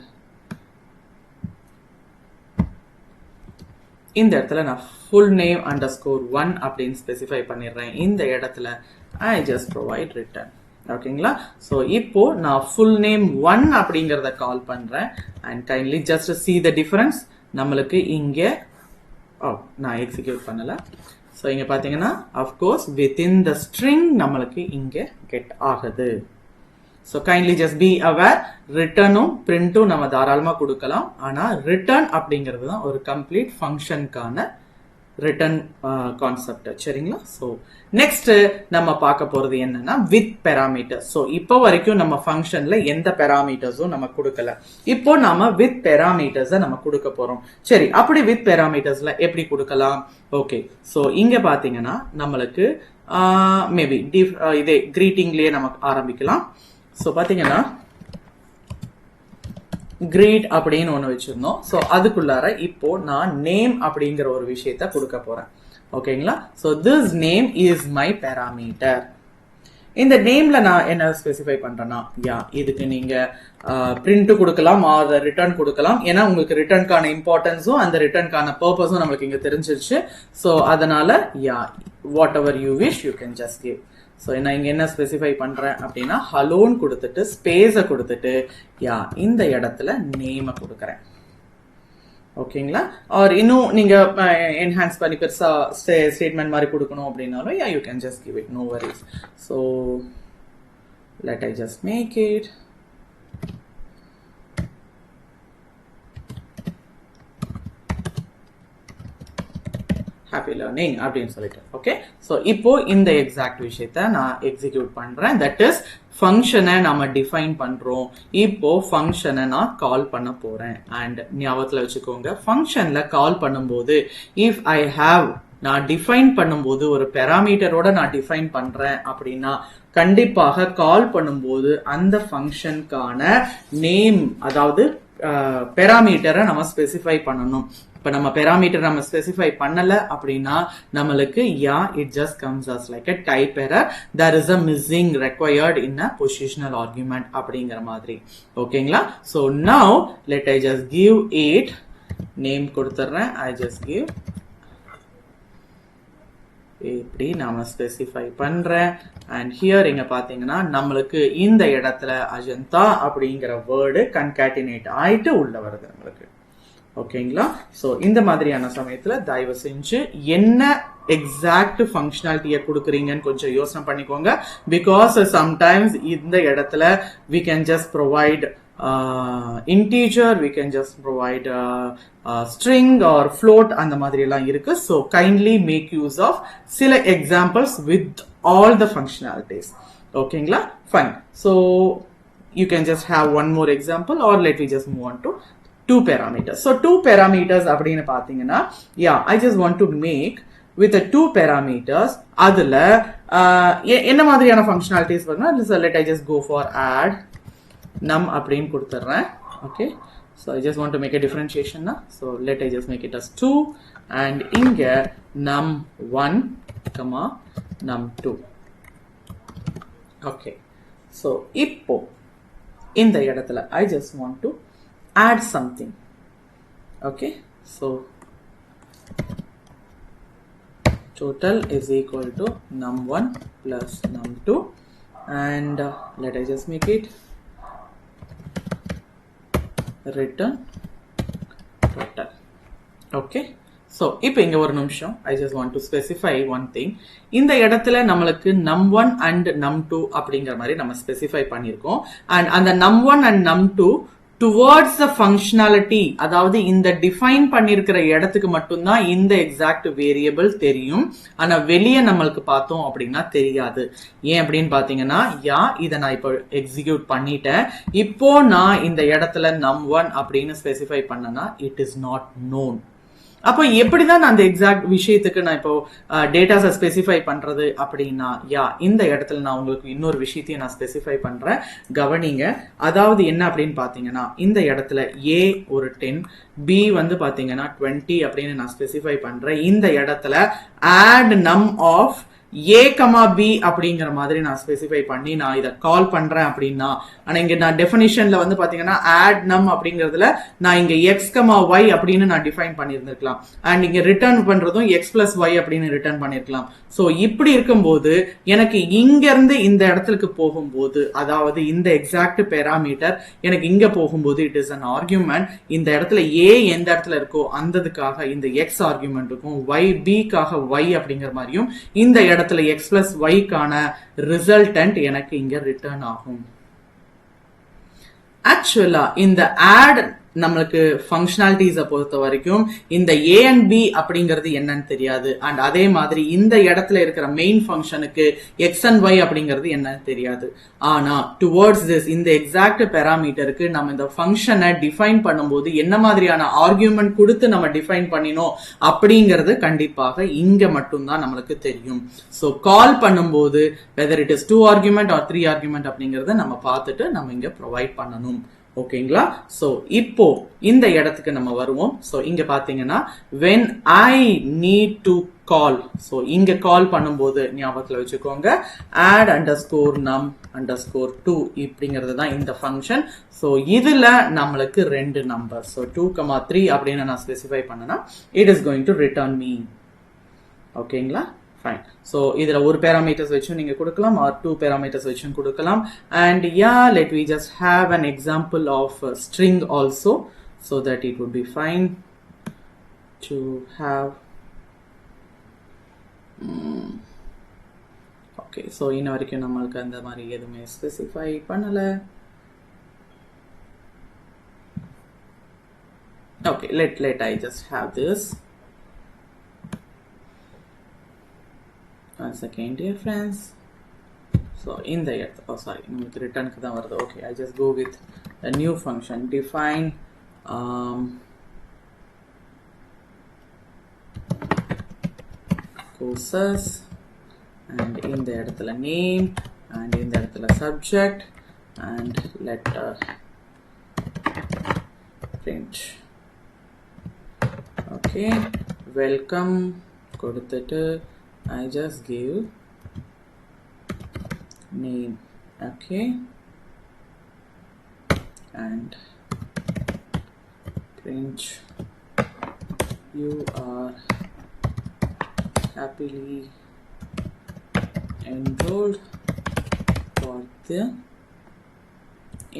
இந்த இடத்துல நான் full name underscore 1 அப்படின்னு ஸ்பெசிஃபை பண்ணிடுறேன். இந்த இடத்துல I just provide return. ஓகேங்களா, ஸோ இப்போ நான் full name 1 அப்படிங்கறத கால் பண்றேன் and kindly just see the difference. நம்மளுக்கு இங்க நான் எக்ஸிக்யூட் பண்ணல. ஸோ இங்க பாத்தீங்கன்னா அஃப்கோர்ஸ் within the string நம்மளுக்கு இங்க கெட் ஆகுது. So kindly just be aware, ரிட்டர்னும் பிரிண்ட்டும் நம்ம தாராளமாக கொடுக்கலாம். ஆனால் ரிட்டர்ன் அப்படிங்கிறது தான் ஒரு கம்ப்ளீட் ஃபங்க்ஷனுக்கான ரிட்டர்ன் கான்செப்ட். சரிங்களா? ஸோ நெக்ஸ்ட் நம்ம பார்க்க போறது என்னன்னா வித் பெராமீட்டர்ஸ். ஸோ இப்போ வரைக்கும் நம்ம ஃபங்க்ஷன்ல எந்த பெராமீட்டர்ஸும் நம்ம கொடுக்கல. இப்போ நாம வித் பெராமீட்டர்ஸை நம்ம கொடுக்க போறோம். சரி, அப்படி வித் பெராமீட்டர்ஸ்ல எப்படி கொடுக்கலாம்? ஓகே, ஸோ இங்க பாத்தீங்கன்னா நம்மளுக்கு மேபி இதே கிரீட்டிங்லயே நமக்கு ஆரம்பிக்கலாம். ஸோ பாத்தீங்கன்னா கிரீட் அப்படின்னு ஒன்று வச்சிருந்தோம். ஸோ அதுக்குள்ளார இப்போ நான் நேம் அப்படிங்கிற ஒரு விஷயத்த கொடுக்க போறேன். ஓகேங்களா? So this name is my parameter. இந்த நேம்ல நான் என்ன ஸ்பெசிஃபை பண்றேன்னா, இதுக்கு நீங்க பிரிண்ட் கொடுக்கலாம் ஆர் ரிட்டர்ன் கொடுக்கலாம். ஏன்னா உங்களுக்கு ரிட்டர்னுக்கான இம்பார்ட்டன்ஸும் அந்த ரிட்டர்னுக்கான பர்பஸும் நம்மளுக்கு இங்க தெரிஞ்சிருச்சு. ஸோ அதனால what ever you wish you can just give. So நான் இங்க என்ன ஸ்பெசிஃபை பண்றேன் அப்படின்னா ஹலோன்னு கொடுத்துட்டு ஸ்பேஸை கொடுத்துட்டு இந்த இடத்துல நேமை கொடுக்குறேன். ஓகேங்களா? ஆர் இன்னும் நீங்க என்ஹான்ஸ் பண்ணி பெருசா ஸ்டேட்மெண்ட் மாதிரி கொடுக்கணும் அப்படின்னாலும் you can just give it, no worries. So let I just make it happy learning அப்படின்னு சொல்லிட்டு. ஓகே, ஸோ இப்போ இந்த எக்ஸாக்ட் விஷயத்த நான் எக்ஸிக்யூட் பண்றேன். தட் இஸ் ஃபங்க்ஷனை நம்ம டிஃபைன் பண்றோம். இப்போ ஃபங்க்ஷனை நான் கால் பண்ண போறேன். அண்ட் ஞாபகத்தில் வச்சுக்கோங்க, ஃபங்க்ஷன்ல கால் பண்ணும்போது இஃப் ஐ ஹாவ் நான் டிஃபைன் பண்ணும்போது ஒரு பெராமீட்டரோட நான் டிஃபைன் பண்றேன் அப்படின்னா கண்டிப்பாக கால் பண்ணும்போது அந்த ஃபங்க்ஷனுக்கான நேம், அதாவது பெராமீட்டரை நம்ம ஸ்பெசிஃபை பண்ணணும். இப்ப நம்ம பெராமீட்டர் நம்ம ஸ்பெசிஃபை பண்ணல அப்படின்னா நம்மளுக்கு it just comes as like a type error, there is a missing required in a positional argument அப்படிங்கிற மாதிரி. ஓகேங்களா? so now let I just give it name கொடுத்துறேன். I just give இப்படி நாம ஸ்பெசிஃபை பண்றேன். அண்ட் ஹியர் இங்க பாத்தீங்கன்னா நம்மளுக்கு இந்த இடத்துல அஜந்தா அப்படிங்கிற வேர்டு கன்காட்டினேட் ஆயிட்டு உள்ள வருது நம்மளுக்கு. ஓகேங்களா? சோ இந்த மாதிரியான சமயத்துல தயவு செஞ்சு என்ன எக்ஸாக்ட் ஃபங்க்ஷனாலிட்டியை கொடுக்குறீங்கன்னு கொஞ்சம் யோசனை பண்ணிக்கோங்க. பிகாஸ் சம்டைம்ஸ் இந்த இடத்துல we can just provide integer, we can just provide string or float அந்த மாதிரி எல்லாம் இருக்கு. so kindly make use of சில examples with all the functionalities. ஓகேங்களா? fine. so you can just have one more example or let me just move on to two parameters. so two parameters அப்படின்னு பாத்தீங்கன்னா I just want to make with the two parameters அதுல என்ன மாதிரியான functionalities வரணும். so let I just go for add num அப்படின்னு கொடுத்துறேன். okay, so I just want to make a differentiation now. so let I just make it as 2 and இங்க num1 num2. okay, so இப்போ இந்த இடத்துல I just want to add something. okay, so total is equal to num1 plus num2 and let I just make it return total. okay, so இப்போ இங்க ஒரு நிமிஷம் I just want to specify one thing. இந்த இடத்துல நம்மளுக்கு num1 and num2 அப்படிங்கிற மாதிரி நம்ம ஸ்பெசிஃபை பண்ணிருக்கோம். and அந்த num1 and num2 towards the functionality, அதாவது இந்த டிஃபைன் பண்ணிருக்கிற இடத்துக்கு மட்டும்தான் இந்த எக்ஸாக்ட் வேரியபிள் தெரியும். ஆனா வெளியே நம்மளுக்கு பார்த்தோம் அப்படின்னா தெரியாது. ஏன் அப்படின்னு பாத்தீங்கன்னா இதை நான் இப்போ எக்ஸிக்யூட் பண்ணிட்டேன். இப்போ நான் இந்த இடத்துல num1 அப்படின்னு ஸ்பெசிஃபை பண்ணனா இட் இஸ் நாட் நோன். அப்போ எப்படிதான் அந்த எக்ஸாக்ட் விஷயத்துக்கு நான் இப்போ டேட்டாஸை ஸ்பெசிஃபை பண்றது அப்படின்னா இந்த இடத்துல நான் உங்களுக்கு இன்னொரு விஷயத்தையும் நான் ஸ்பெசிஃபை பண்றேன். கவனிங்க. அதாவது என்ன அப்படின்னு பாத்தீங்கன்னா இந்த இடத்துல A ஒரு 10, B வந்து பாத்தீங்கன்னா 20 அப்படின்னு நான் ஸ்பெசிஃபை பண்றேன். இந்த இடத்துல add num of A, B அப்படிங்கிற மாதிரி நான் ஸ்பெசிஃபை பண்ணி நான் இதை கால் பண்றேன் அப்படின்னா, ஆனா இங்க நான் டெஃபினிஷன்ல வந்து பாத்தீங்கன்னா add num அப்படிங்கறதுல நான் இங்க x, y அப்படின்னு நான் டிஃபைன் பண்ணியிருந்திருக்கலாம். அண்ட் இங்க ரிட்டர்ன் பண்றதும் x plus y அப்படின்னு ரிட்டர்ன் பண்ணிருக்கலாம். சோ இப்படி இருக்கும்போது எனக்கு இங்க இருந்து இந்த இடத்துக்கு போகும்போது, அதாவது இந்த எக்ஸாக்ட் பெராமீட்டர் எனக்கு இங்க போகும்போது இட் இஸ் an argument. இந்த இடத்துல A எந்த இடத்துல இருக்கோ அந்ததுக்காக இந்த x ஆர்குமெண்ட் இருக்கும், y b காக y அப்படிங்கிற மாதிரியும் இந்த இடத்துல x plus y கான ரிசல்டன்ட் எனக்கு இங்க ரிட்டர்ன் ஆகும். ஆக்சுவலா இந்த add நம்மளுக்கு ஃபங்க்ஷனாலிட்டிஸை பொறுத்த வரைக்கும் இந்த ஏ அண்ட் பி அப்படிங்கிறது என்னன்னு தெரியாது. அண்ட் அதே மாதிரி இந்த இடத்துல இருக்கிற மெயின் ஃபங்க்ஷனுக்கு எக்ஸ் அண்ட் ஒய் அப்படிங்கிறது என்னன்னு தெரியாது. ஆனா டுவர்ட்ஸ் திஸ் இந்த எக்ஸாக்ட் பெராமீட்டருக்கு நம்ம இந்த ஃபங்க்ஷனை டிஃபைன் பண்ணும்போது என்ன மாதிரியான ஆர்கியூமெண்ட் கொடுத்து நம்ம டிஃபைன் பண்ணினோம் அப்படிங்கிறது கண்டிப்பாக இங்க மட்டும்தான் நம்மளுக்கு தெரியும். ஸோ கால் பண்ணும்போது whether it is 2 argument or 3 argument அப்படிங்கறத நம்ம பார்த்துட்டு நம்ம இங்க ப்ரொவைட் பண்ணணும். ஓகேங்களா? சோ இப்போ இந்த இடத்துக்கு நம்ம வருவோம். சோ இங்க பாத்தீங்கன்னா when I need to call, so இங்க கால் பண்ணும்போது ஞாபகத்துல வச்சுக்கோங்க add underscore num underscore 2 இப்படிங்கிறது தான் இந்த ஃபங்க்ஷன். சோ இதுல நம்மளுக்கு 2 நம்பர், சோ 2,3 அப்படின்னு நான் ஸ்பெசிஃபை பண்ணனா it is going to return me. ஓகேங்களா? fine. So either ஒரு parameters வச்சும் நீங்க கொடுக்கலாம் or 2 parameters வச்சும் கொடுக்கலாம். And yeah, let me just have an example of a string also so that it would be fine to have. Okay, so இன்ன வரைக்கும் நம்மளுக்கு அந்த மாதிரி எதுவுமே ஸ்பெசிஃபை பண்ணல. Okay, let I just have this. One second, dear friends. So in the sorry, return kada varudhu. Okay, I just go with a new function define courses, and in the edathila name, and in the edathila subject, and let print. Okay, welcome kodutittu I just give name. Okay, and print you are happily enrolled for the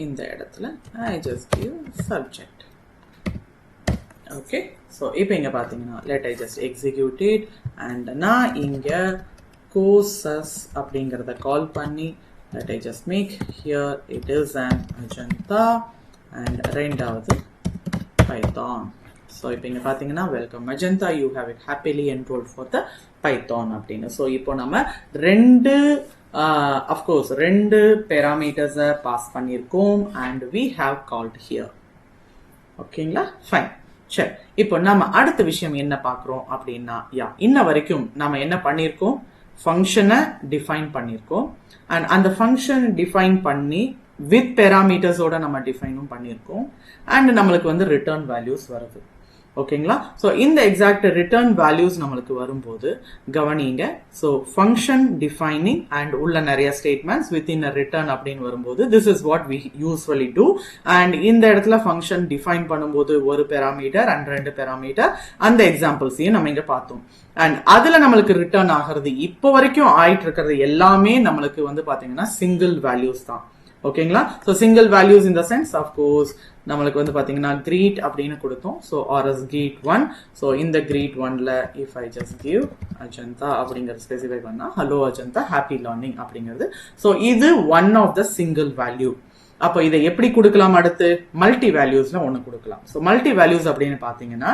in the இடத்துல I just give subject. Okay, so இப்போ இங்க பாத்தீங்கன்னா let I just execute it, and நான் இங்க courses அப்படிங்கறத கால் பண்ணி let I just make here it is an Ajanta and ரெண்டாவது Python. So இப்போ இங்க பாத்தீங்கன்னா welcome Magenta, you have it happily enrolled for the Python அப்படின்னு. So இப்போ நம்ம ரெண்டு of course ரெண்டு parameters பாஸ் பண்ணிருக்கோம் and we have called here. ஓகேங்களா? fine. சரி, இப்போ நம்ம அடுத்த விஷயம் என்ன பார்க்குறோம் அப்படின்னா, இன்ன வரைக்கும் நம்ம என்ன பண்ணியிருக்கோம், ஃபங்க்ஷனை டிஃபைன் பண்ணியிருக்கோம். அண்ட் அந்த ஃபங்க்ஷன் டிஃபைன் பண்ணி வித் பேராமீட்டர்ஸோட நம்ம டிஃபைனும் பண்ணியிருக்கோம். அண்ட் நம்மளுக்கு வந்து ரிட்டர்ன் வேல்யூஸ் வருது. ஓகேங்களா? ஸோ இந்த எக்ஸாக்ட் ரிட்டர்ன் வேல்யூஸ் நம்மளுக்கு வரும்போது கவனிங்க. ஸோ ஃபங்க்ஷன் டிஃபைனிங் அண்ட் உள்ள நிறைய statements within a return அப்படின்னு வரும்போது this is what we usually do. And இந்த இடத்துல ஃபங்க்ஷன் டிஃபைன் பண்ணும்போது ஒரு பேராமீட்டர் அண்ட் 2 பேராமீட்டர் அந்த எக்ஸாம்பிள்ஸையும் நம்ம இங்க பார்த்தோம். அண்ட் அதுல நம்மளுக்கு ரிட்டர்ன் ஆகிறது இப்போ வரைக்கும் ஆயிட்டு இருக்கிறது எல்லாமே நம்மளுக்கு வந்து பாத்தீங்கன்னா சிங்கிள் வேல்யூஸ் தான். ஓகேங்களா? So single values in the sense of course நம்மளுக்கு வந்து பாத்தீங்கன்னா greet அப்படின்னு கொடுத்தோம். So R S greet 1. ஸோ இந்த greet 1ல if I just give Ajantha அப்படிங்கிறது ஸ்பெசிஃபை பண்ணா ஹலோ அஜந்தா ஹாப்பி லேர்னிங் அப்படிங்கிறது. ஸோ இது one of the single value. அப்போ இதை எப்படி கொடுக்கலாம், அடுத்து மல்டி வேல்யூஸ்ல ஒன்று கொடுக்கலாம். ஸோ மல்டி வேல்யூஸ் அப்படின்னு பாத்தீங்கன்னா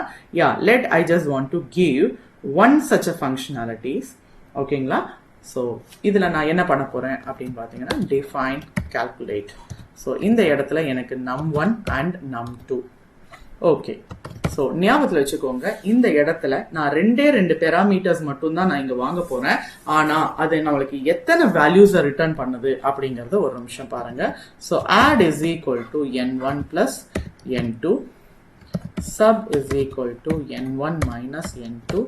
let I just want to give one such a functionalities. ஓகேங்களா? ஸோ இதில் நான் என்ன பண்ண போகிறேன் அப்படின்னு பார்த்தீங்கன்னா டிஃபைன் கால்குலேட். ஸோ இந்த இடத்துல எனக்கு num1 and num2. Okay, so ஞாபகத்தில் வச்சுக்கோங்க, இந்த இடத்துல நான் 2 பேராமீட்டர்ஸ் மட்டும்தான் நான் இங்கே வாங்க போகிறேன். ஆனால் அது நம்மளுக்கு எத்தனை வேல்யூஸை ரிட்டர்ன் பண்ணுது அப்படிங்கிறத ஒரு நிமிஷம் பாருங்க. So add is equal to n1 plus n2, sub is equal to n1 minus n2,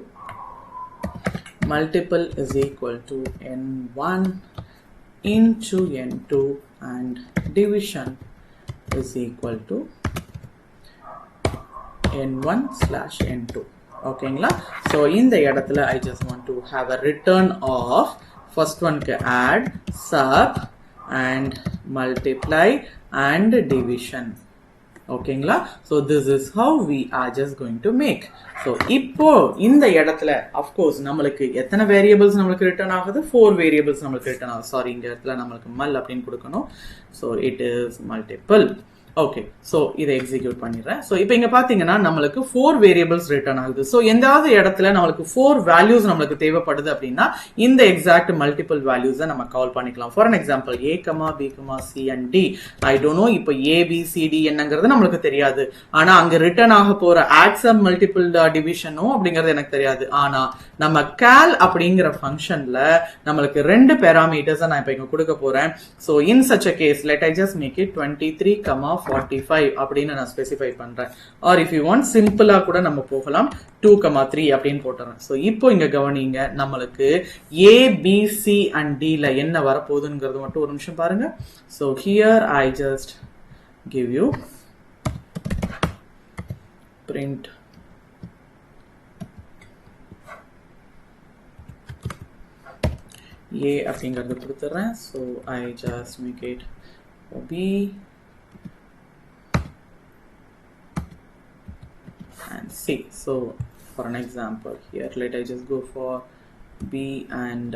multiple is equal to n1 into n2, and division is equal to n1 slash n2. ஓகேங்களா? So இந்த இடத்துல I just want to have a return of first one add, sub and multiply and division. ஓகேங்களா? So this is how we are just going to make. So இப்போ இந்த இடத்துல of course நம்மளுக்கு எத்தனை variables நம்மளுக்கு ரிட்டர்ன் ஆகுது, 4 வேரியபிள்ஸ் நம்மளுக்கு return ஆகுது. சாரி, இந்த இடத்துல நம்மளுக்கு மல் அப்படின்னு கொடுக்கணும். So it is multiple. Okay, so இதை எக்ஸிக்யூட் பண்ணிடுறேன். ஸோ இப்போ இங்க பாத்தீங்கன்னா நம்மளுக்கு 4 வேரியபிள்ஸ் ரிட்டர்ன் ஆகுது. ஸோ எந்தாவது இடத்துல நம்மளுக்கு 4 வேல்யூஸ் நம்மளுக்கு தேவைப்படுது அப்படின்னா இந்த எக்ஸாக்ட் மல்டிபிள் வேல்யூஸை நம்ம கால் பண்ணிக்கலாம். For an example A, B, C and D. I don't know இப்போ A, B, C, D என்னங்கிறது நம்மளுக்கு தெரியாது. ஆனா அங்க ரிட்டர்ன் ஆக போற ஆட்சம் மல்டிபிள் டிவிஷனும் அப்படிங்கிறது எனக்கு தெரியாது. ஆனா நம்ம cal அப்படிங்கிற ஃபங்க்ஷன்ல நம்மளுக்கு 2 பேராமீட்டர்ஸ் நான் இப்போ இங்க கொடுக்க போறேன். So in such a case let I just make it 23, 45 அப்படின்னு நான் ஸ்பெசிஃபை பண்றேன். ஆர் இஃப் யூ வாண்ட் சிம்பிளா கூட நம்ம போகலாம் 2, 3 அப்படின்னு போட்டுறேன். ஸோ இப்போ இங்க கவனிங்க, நம்மளுக்கு A, B, C and D ல என்ன வரப்போகுதுங்கிறது மட்டும் ஒரு நிமிஷம் பாருங்க. So here I just give you print A அப்படிங்கிறது கொடுத்துறேன். So I just make it B and C. So for an example here, let I just go for B and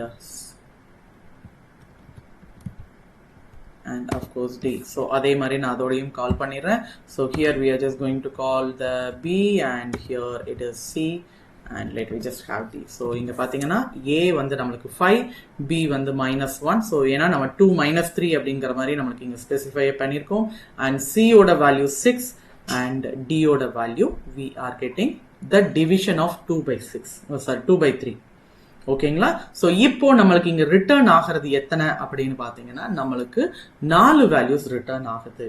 of course D. So adhe mari na adodiyum call pannirren. So here we are just going to call the B and here it is C and let me just have D. So inga pathina A vandu namakku 5, B vandu -1. So ena nama 2 - 3 அப்படிங்கற மாதிரி நமக்கு இங்க specify பண்ணிருக்கோம். and C ஓட value 6 and D ஓட value we are getting the division of 2/6. sorry 2/3. ஓகேங்களா? So இப்போ நம்மளுக்கு இங்க ரிட்டர்ன் ஆகிறது எத்தனை அப்படின்னு பாத்தீங்கன்னா நம்மளுக்கு 4 வேல்யூஸ் ரிட்டர்ன் ஆகுது.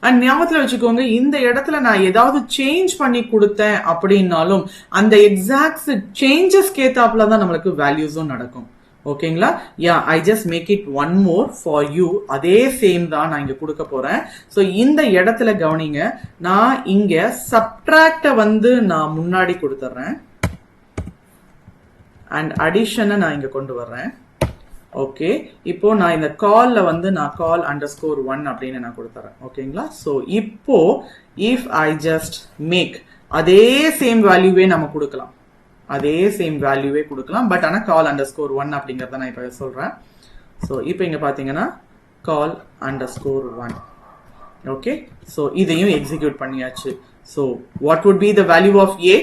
அண்ட் ஞாபகத்துல வச்சுக்கோங்க, இந்த இடத்துல நான் ஏதாவது சேஞ்ச் பண்ணி கொடுத்தேன் அப்படின்னாலும் அந்த எக்ஸாக்ட் சேஞ்சஸ் கேத்தாப்புல தான் நம்மளுக்கு வேல்யூஸும் நடக்கும். ஓகேங்களா? Yeah, I just make it one more for you. அதே சேம் தான் நான் இங்க கொடுக்க போறேன். ஸோ இந்த இடத்துல கவனிங்க, நான் இங்க சப்ட்ராக்ட வந்து நான் முன்னாடி கொடுத்துறேன் அண்ட் அடிஷனை நான் இங்க கொண்டு வர்றேன். ஓகே, இப்போ நான் இந்த கால்ல வந்து நான் கால் _1 அப்படின்னு நான் கொடுத்துறேன். ஓகேங்களா? ஸோ இப்போ இஃப் ஐ ஜஸ்ட் மேக் அதே சேம் வேல்யூவே நம்ம கொடுக்கலாம், அதே சேம் வேல்யூவே கொடுக்கலாம். பட் ஆனா கால் _1 அப்படிங்கறத நான் இப்ப சொல்றேன். சோ இப்போ இங்க பாத்தீங்கன்னா கால் _1. ஓகே, சோ இதையும் எக்ஸிக்யூட் பண்ணியாச்சு. So what would be the value of A?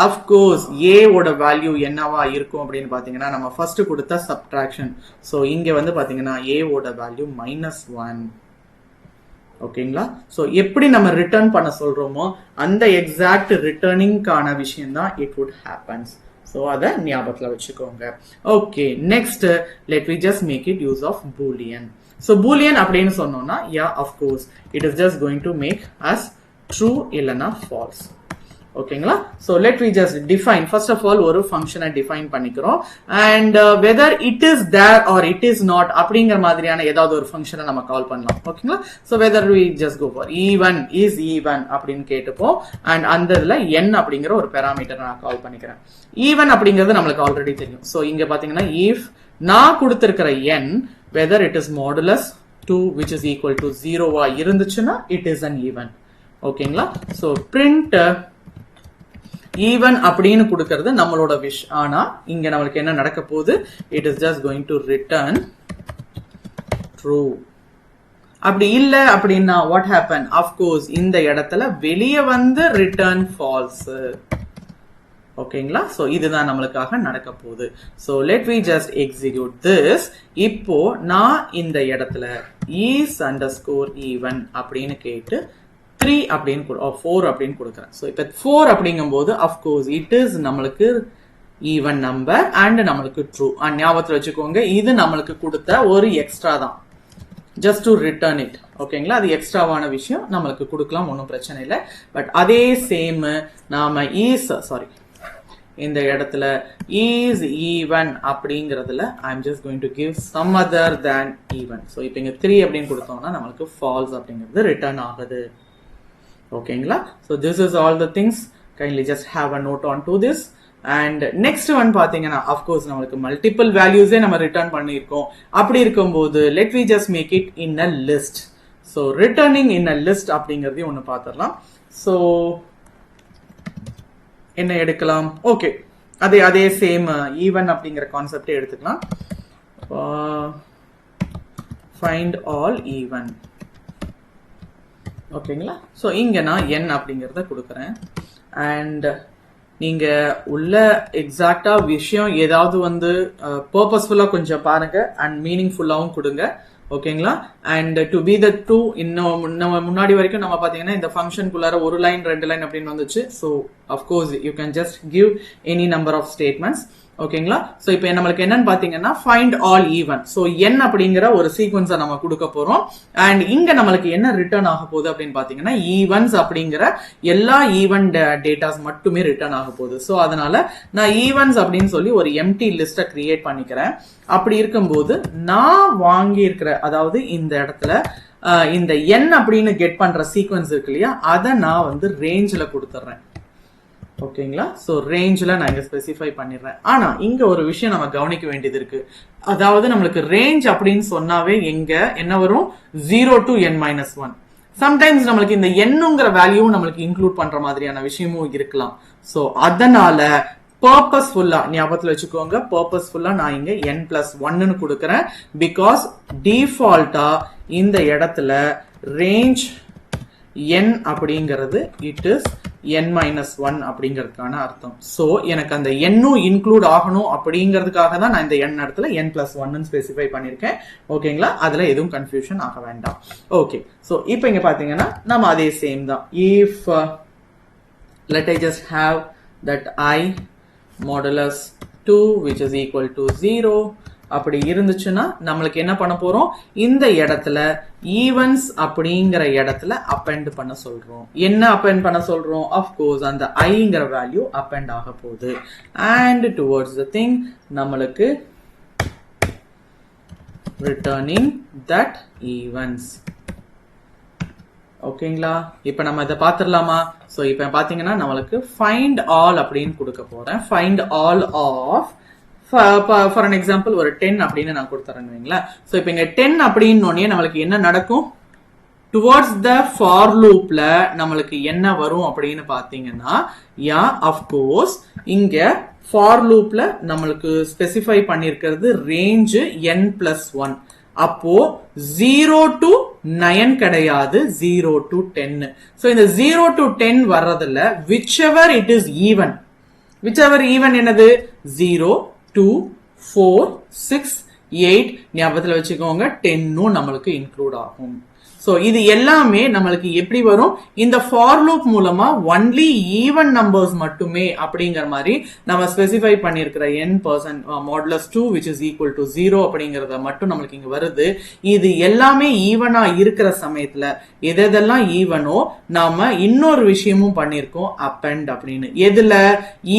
of course A ஓட வேல்யூ என்னவா இருக்கும் அப்படின்னு பாத்தீங்கன்னா நம்ம ஃபர்ஸ்ட் கொடுத்த சப்ட்ராக்ஷன். சோ இங்க வந்து பாத்தீங்கன்னா A ஓட வேல்யூ -1. ஓகேங்களா? சோ எப்படி நம்ம ரிட்டர்ன் பண்ண சொல்றோமோ அந்த எக்ஸாக்ட் ரிட்டர்னிங்கான விஷயம் தான் இட் வுட் ஹேப்பன்ஸ். சோ அத ஞாபகத்துல வச்சுக்கோங்க. Okay, next let we just make it use of boolean. So boolean அப்படின்னு சொன்னோம்னா yeah of course it is just going to make us true இல்லனா ஃபால்ஸ். ஓகேங்களா? So let we just define first of all ஒரு ஃபங்க்ஷனை define பண்ணிக்கிறோம் and whether it is there or it is not அப்படிங்கிற மாதிரியான ஏதாவது ஒரு ஃபங்க்ஷனை நம்ம கால் பண்ணலாம். ஓகேங்களா? So whether we just go for even is even அப்படின்னு கேட்டுப்போம் அண்ட் அந்த இதுல n அப்படிங்கிற ஒரு பேராமீட்டர் நான் கால் பண்ணிக்கிறேன். ஈவன் அப்படிங்கிறது நம்மளுக்கு ஆல்ரெடி தெரியும். சோ இங்க பாத்தீங்கன்னா இஃப் நான் கொடுத்திருக்கிற n whether it is modulus 2 which is equal to 0 இருந்துச்சுன்னா it is an even. ஓகேங்களா? சோ print ஈவன் அப்படின்னு கொடுக்கிறது நம்மளோட விஷ். ஆனா இங்க நம்மளுக்கு என்ன நடக்க போகுது? It is just going to return true. அப்படி இல்ல அப்படின்னா வாட் ஹேப்பன்? ஆஃப் கோர்ஸ் இந்த இடத்துல வெளியே வந்து ரிட்டர்ன் ஃபால்ஸ். ஓகேங்களா? சோ இதுதான் நம்மளுக்காக நடக்க போகுது. So let we just execute this. இப்போ நான் இந்த இடத்துல is _even அப்படின்னு கேட்டு 3 அப்படின்னு 4 அப்படின்னு கொடுக்குறேன். ஸோ இப்போ 4 அப்படிங்கும்போது அஃப்கோர்ஸ் இட் இஸ் நம்மளுக்கு ஈவன் நம்பர் அண்ட் நம்மளுக்கு ட்ரூ. அண்ட் ஞாபகத்தில் வச்சுக்கோங்க, இது நம்மளுக்கு கொடுத்த ஒரு எக்ஸ்ட்ரா தான், ஜஸ்ட் டு ரிட்டர்ன் இட். ஓகேங்களா? அது எக்ஸ்ட்ராவான விஷயம், நம்மளுக்கு கொடுக்கலாம், ஒன்றும் பிரச்சனை இல்லை. பட் அதே சேம் நாம இந்த இடத்துல இஸ் ஈவன் அப்படிங்கிறதுல I am just going to give some other than even. So இப்போ இங்க 3 அப்படின்னு கொடுத்தோம்னா நம்மளுக்கு ஃபால்ஸ் அப்படிங்கிறது ரிட்டர்ன் ஆகுது. ஓகேங்களா? So this is all the things. Kindly just have a note on to this. And next one பாத்தீங்கன்னா of course நம்மளுக்கு multiple values நம்ம return பண்ணிருக்கோம். அப்படி இருக்கும்போது let we just make it in a list. So returning in a list அப்படிங்கறதையும் ஒன்னு பாத்துறலாம். So என்ன எடுக்கலாம்? ஓகே, அதே சேம் ஈவன் அப்படிங்கிற கான்செப்டே எடுத்துக்கலாம். find all even. ஓகேங்களா. ஸோ இங்க நான் n அப்படிங்கிறத கொடுக்குறேன். அண்ட் நீங்க உள்ள எக்ஸாக்டா விஷயம் ஏதாவது வந்து பர்பஸ்ஃபுல்லா கொஞ்சம் பாருங்க அண்ட் மீனிங்ஃபுல்லாவும் கொடுங்க. ஓகேங்களா. And to be the true, இன்னும் முன்னாடி வரைக்கும் நம்ம பாத்தீங்கன்னா இந்த ஃபங்க்ஷனுக்குள்ளார ஒரு லைன் 2 லைன் அப்படின்னு வந்துச்சு. So of course you can just give any number of statements. ஓகேங்களா. சோ இப்போ நம்மளுக்கு என்னன்னு பாத்தீங்கன்னா find all even. So n அப்படிங்கிற ஒரு சீக்வன்ஸை நம்ம கொடுக்க போறோம். அண்ட் இங்க நம்மளுக்கு என்ன ரிட்டர்ன் ஆக போகுது அப்படின்னு பாத்தீங்கன்னா ஈவன்ஸ் அப்படிங்கிற எல்லா ஈவன் டேட்டாஸ் மட்டுமே ரிட்டர்ன் ஆக போகுது. சோ அதனால நான் ஈவன்ஸ் அப்படின்னு சொல்லி ஒரு எம்டி லிஸ்ட கிரியேட் பண்ணிக்கிறேன். அப்படி இருக்கும்போது நான் வாங்கி இருக்கிற, அதாவது இந்த இடத்துல இந்த n அப்படின்னு கெட் பண்ற சீக்வன்ஸ் இருக்கு இல்லையா, அதை நான் வந்து ரேஞ்சில கொடுத்துட்றேன். ஓகேங்களா. சோ ரேஞ்சில் நான் இங்க ஸ்பெசிஃபை பண்ணிடுறேன். ஆனா இங்க ஒரு விஷயம் நம்ம கவனிக்க வேண்டியது இருக்கு. அதாவது நம்மளுக்கு ரேஞ்ச் அப்படின்னு சொன்னாவே எங்க என்ன வரும், 0 to n-1. சம்டைம்ஸ் நம்மளுக்கு இந்த என்னங்கிற வேல்யூ நம்மளுக்கு இன்க்ளூட் பண்ற மாதிரியான விஷயமும் இருக்கலாம். சோ அதனால பர்பஸ்ஃபுல்லா ஞாபகத்துல வச்சுக்கோங்க, பர்பஸ்ஃபுல்லா நான் இங்க n+1 கொடுக்கறேன். பிகாஸ் டிஃபால்ட்டா இந்த இடத்துல ரேஞ்ச் n அப்படிங்கிறது இட் இஸ் n-1 அப்படிங்கிறதுக்கான அர்த்தம். சோ எனக்கு அந்த n-ம் இன்க்ளூட் ஆகணும் அப்படிங்கிறதுக்காக தான் நான் இந்த n இடத்துல n+1 ஸ்பெசிஃபை பண்ணிருக்கேன். ஓகேங்களா. அதுல எதுவும் கன்ஃபியூஷன் ஆக வேண்டாம். ஓகே. சோ இப்போ இங்க பாத்தீங்கன்னா நம்ம அதே சேம் தான். If let I just have that I modulus 2 which is equal to 0 அப்படி இருந்துச்சுன்னா நம்மளுக்கு என்ன பண்ண போறோம், இந்த இடத்துல ஈவன்ஸ் அப்படிங்கிற இடத்துல அப்பெண்ட் பண்ண சொல்றோம். என்ன அப்பெண்ட் பண்ண சொல்றோம், அஃப்கோர்ஸ் அந்த ஐங்கிற வேல்யூ அப்பெண்ட் ஆக போகுது. அண்ட் டுவர்ட்ஸ் த திங் நம்மளுக்கு ரிட்டர்னிங் தட் ஈவன்ஸ். ஓகேங்களா. இப்ப நம்ம இதை பாத்துடலாமா. சோ இப்ப பாத்தீங்கன்னா நம்மளுக்கு ஃபைண்ட் ஆல் அப்படின்னு கொடுக்க போறேன். Find all of for an example ஒரு 10 அப்படின்னு நான் கொடுத்துறேன். சோ இப்போ இங்க 10 அப்படின்னு நம்மளுக்கு என்ன நடக்கும், டுவர்ட்ஸ் த ஃபார் லூப்ல நம்மளுக்கு என்ன வரும் அப்படின்னு பாத்தீங்கன்னா, யா அஃப்கோர்ஸ் இங்க ஃபார் லூப்ல நம்மளுக்கு ஸ்பெசிஃபை பண்ணிருக்கிறது ரேஞ்ச் n+1. அப்போ 0 to 9 கிடையாது, 0 to 10. சோ இந்த 0 to 10 வர்றதுல whichever it is even, whichever even என்னது 0 2 4 6 8 ஞாபகத்துல வச்சுக்கோங்க, 10 நம்மளுக்கு இன்க்ளூட் ஆகும். சோ இது எல்லாமே நம்மளுக்கு எப்படி வரும், இந்த ஃபார் லூப் மூலமா ஒன்லி ஈவன் நம்பர்ஸ் மட்டுமே அப்படிங்கிற மாதிரி நம்ம specify பண்ணிருக்கிற n% modulus 2 which is equal to 0 அப்படிங்கறத மட்டும் நம்மளுக்கு இங்க வருது. இது எல்லாமே ஈவனா இருக்கிற சமயத்துல எதெல்லாம் ஈவனோ நாம இன்னொரு விஷயமும் பண்ணிருக்கோம், அப்பெண்ட் அப்படின்னு. எதுல,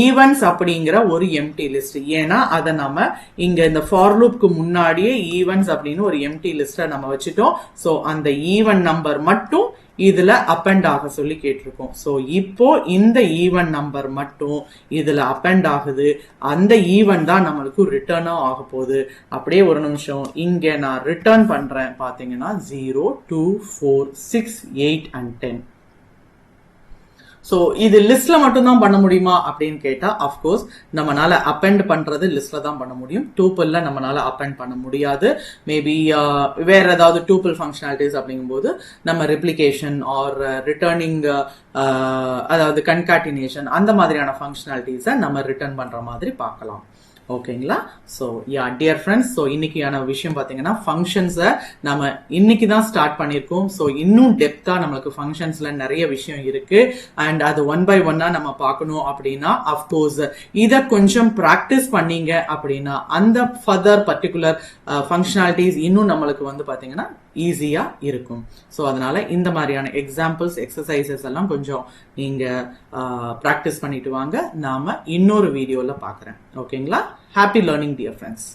ஈவன்ஸ் அப்படிங்கிற ஒரு எம்டி லிஸ்ட். ஏன்னா அதை நம்ம இங்க இந்த ஃபார் லூப்க்கு முன்னாடியே ஈவன்ஸ் அப்படின்னு ஒரு எம்டி லிஸ்ட நம்ம வச்சுட்டோம். சோ அந்த ஈவன் நம்பர் மட்டும் இதுல அப்பெண்ட் ஆக சொல்லி கேட்டிருக்கோம். சோ இப்போ இந்த ஈவன் நம்பர் மட்டும் இதுல அப்பெண்ட் ஆகுது. அந்த ஈவன் தான் நம்மளுக்கு ரிட்டர்னும் ஆக போகுது. அப்படியே ஒரு நிமிஷம் இங்க நான் ரிட்டர்ன் பண்றேன். பாத்தீங்கன்னா 0 2 4 6 8 and 10. சோ இது லிஸ்ட்ல மட்டும் தான் பண்ண முடியுமா அப்படின்னு கேட்டா, அஃப்கோர்ஸ் நம்மளால அப்பெண்ட் பண்றது லிஸ்ட்ல தான் பண்ண முடியும். டூப்பிள்ல நம்மளால அப்பெண்ட் பண்ண முடியாது. மேபி வேற ஏதாவது டூப்பிள் ஃபங்க்ஷனாலிட்டிஸ் அப்படிங்கும்போது நம்ம ரெப்ளிகேஷன் ஆர் ரிட்டர்னிங், அதாவது கன்காட்டினேஷன், அந்த மாதிரியான ஃபங்க்ஷனாலிட்டிஸை நம்ம ரிட்டர்ன் பண்ற மாதிரி பார்க்கலாம். ஓகேங்களா. So yeah dear friends, so இன்னைக்கான விஷயம் பாத்தீங்கன்னா ஃபங்க்ஷன்ஸை நம்ம இன்னைக்கு தான் ஸ்டார்ட் பண்ணிருக்கோம். சோ இன்னும் டெப்தா நம்மளுக்கு ஃபங்க்ஷன்ஸ்ல நிறைய விஷயம் இருக்கு. அண்ட் அது 1 by 1 நம்ம பார்க்கணும் அப்படின்னா அஃப்கோர்ஸ் இதை கொஞ்சம் ப்ராக்டிஸ் பண்ணீங்க அப்படின்னா அந்த ஃபர்தர் பர்டிகுலர் ஃபங்க்ஷனாலிட்டிஸ் இன்னும் நம்மளுக்கு வந்து பாத்தீங்கன்னா ஈஸியா இருக்கும். ஸோ அதனால இந்த மாதிரியான எக்ஸாம்பிள்ஸ், எக்ஸசைசஸ் எல்லாம் கொஞ்சம் நீங்க ப்ராக்டிஸ் பண்ணிட்டு வாங்க. நாம இன்னொரு வீடியோல பார்க்குறேன். ஓகேங்களா. Happy learning dear friends.